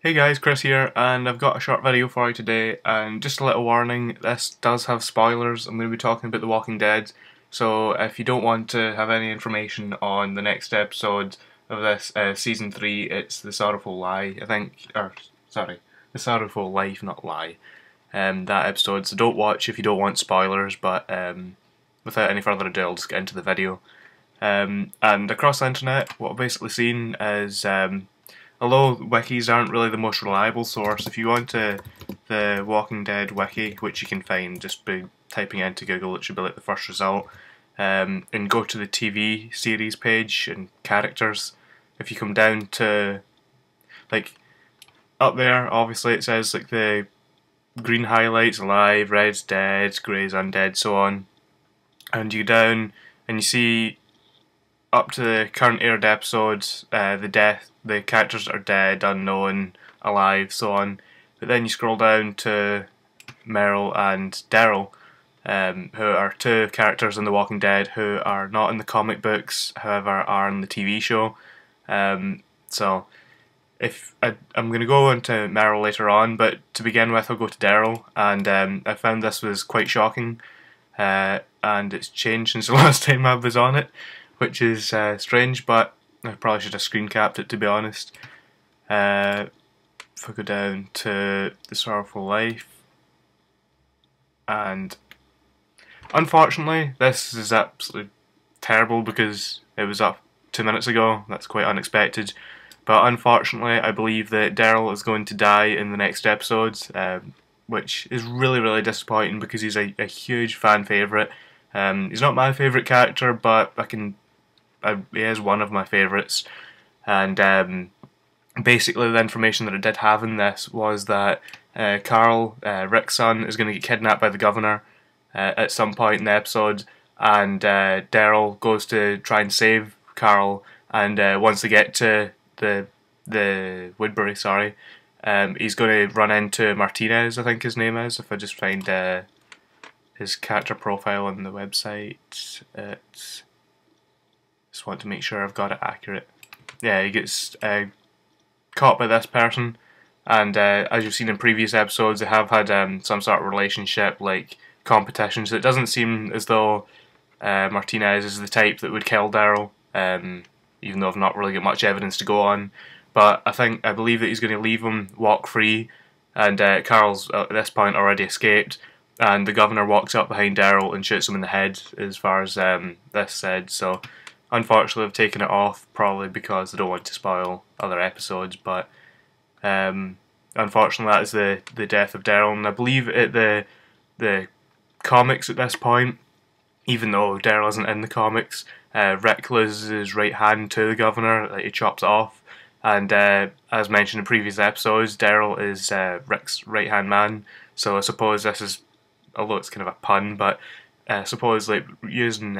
Hey guys, Chris here, and I've got a short video for you today, and just a little warning, this does have spoilers. I'm going to be talking about The Walking Dead, so if you don't want to have any information on the next episode of this Season 3, it's The Sorrowful Lie, I think, or, sorry, The Sorrowful Life, not Lie, that episode, so don't watch if you don't want spoilers, but without any further ado, I'll just get into the video. And across the internet, what I've basically seen is although wikis aren't really the most reliable source, if you go into the Walking Dead wiki, which you can find just by typing into Google, it should be like the first result, and go to the TV series page and characters, if you come down to, like, up there, obviously it says like the green highlights alive, red's dead, grey's undead, so on, and you go down and you see up to the current aired episodes, the characters are dead, unknown, alive, so on. But then you scroll down to Meryl and Daryl, who are two characters in The Walking Dead who are not in the comic books, however are in the TV show. So if I'm going to go into Meryl later on, but to begin with, I'll go to Daryl, and I found this was quite shocking, and it's changed since the last time I was on it, which is strange, but I probably should have screen capped it, to be honest. If I go down to The Sorrowful Life, and unfortunately this is absolutely terrible because it was up 2 minutes ago, that's quite unexpected, but unfortunately I believe that Daryl is going to die in the next episode, which is really disappointing because he's a huge fan favourite. He's not my favourite character, but he is one of my favourites, and basically the information that I did have in this was that Carl, Rick's son, is going to get kidnapped by the governor at some point in the episode, and Daryl goes to try and save Carl, and once they get to the Woodbury, sorry, he's going to run into Martinez, I think his name is, if I just find his character profile on the website. It's just want to make sure I've got it accurate. Yeah, he gets caught by this person, and as you've seen in previous episodes, they have had some sort of relationship, like competition, so it doesn't seem as though Martinez is the type that would kill Daryl, even though I've not really got much evidence to go on. But I believe that he's going to leave him walk free, and Carl's at this point already escaped, and the governor walks up behind Daryl and shoots him in the head, as far as this said. So unfortunately I've taken it off, probably because I don't want to spoil other episodes, but unfortunately that is the death of Daryl, and I believe the comics at this point, even though Daryl isn't in the comics, Rick loses his right hand to the governor, like he chops it off, and as mentioned in previous episodes, Daryl is Rick's right hand man, so I suppose this is, although it's kind of a pun, but I suppose like losing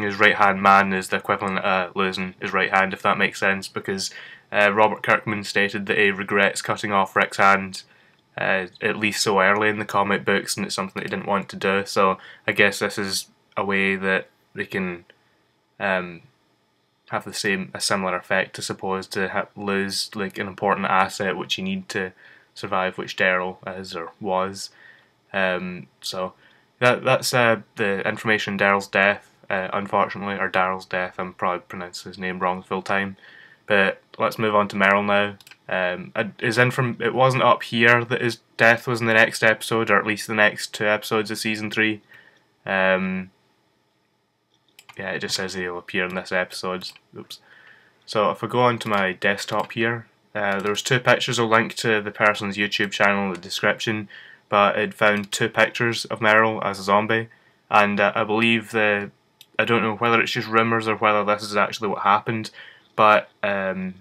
his right hand man is the equivalent of losing his right hand, if that makes sense, because Robert Kirkmans stated that he regrets cutting off Rick's hand at least so early in the comic books, and it's something that he didn't want to do, so I guess this is a way that they can have a similar effect, I suppose, to lose like an important asset which you need to survive, which Daryl is or was. So that's the information on Daryl's death, unfortunately, or Daryl's death. I'm probably pronouncing his name wrong full time. But let's move on to Meryl now. It wasn't up here that his death was in the next episode, or at least the next 2 episodes of Season 3. Yeah, it just says he'll appear in this episode. Oops. So if I go onto my desktop here, there's 2 pictures I'll link to the person's YouTube channel in the description, but it found 2 pictures of Meryl as a zombie, and I believe I don't know whether it's just rumours or whether this is actually what happened, but at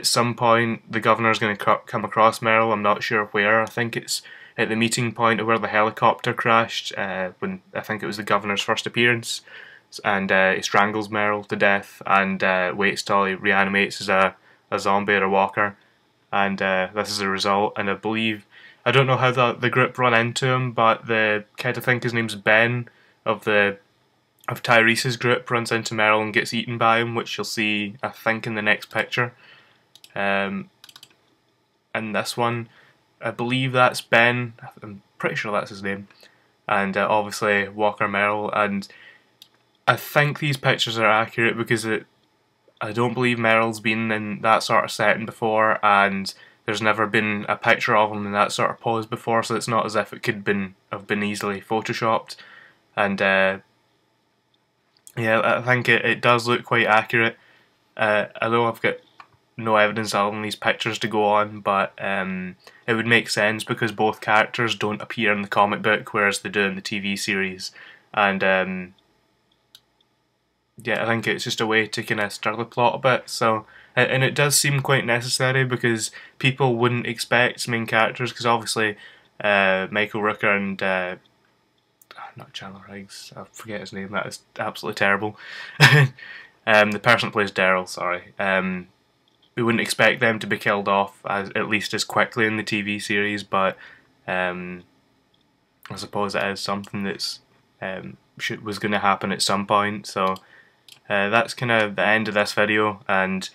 some point the governor's going to come across Meryl, I'm not sure where. I think it's at the meeting point of where the helicopter crashed, when I think it was the governor's first appearance, and he strangles Meryl to death and waits till he reanimates as a zombie or a walker, and this is the result. And I don't know how the group run into him, but the kid, I think his name's Ben, of Tyrese's group, runs into Meryl and gets eaten by him, which you'll see, I think, in the next picture. in this one. I believe that's Ben. I'm pretty sure that's his name. And obviously Walker Merrill. And I think these pictures are accurate because I don't believe Merrill's been in that sort of setting before, and there's never been a picture of him in that sort of pose before, so it's not as if it could have been easily photoshopped. And yeah, I think it does look quite accurate. Although I've got no evidence other than these pictures to go on, but it would make sense because both characters don't appear in the comic book, whereas they do in the TV series. And yeah, I think it's just a way to kind of stir the plot a bit. So, and it does seem quite necessary because people wouldn't expect main characters, because obviously Michael Rooker and not Chandler Riggs, I forget his name. That is absolutely terrible. The person that plays Daryl, sorry. We wouldn't expect them to be killed off at least as quickly in the TV series, but I suppose it is something that's was going to happen at some point. So that's kind of the end of this video, and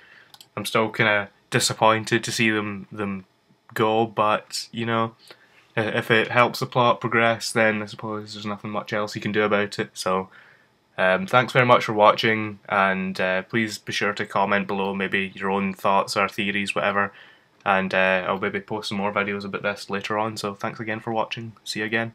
I'm still kind of disappointed to see them go, but you know, if it helps the plot progress, then I suppose there's nothing much else you can do about it. So thanks very much for watching, and please be sure to comment below maybe your own thoughts or theories, whatever, and I'll maybe post some more videos about this later on. So thanks again for watching. See you again.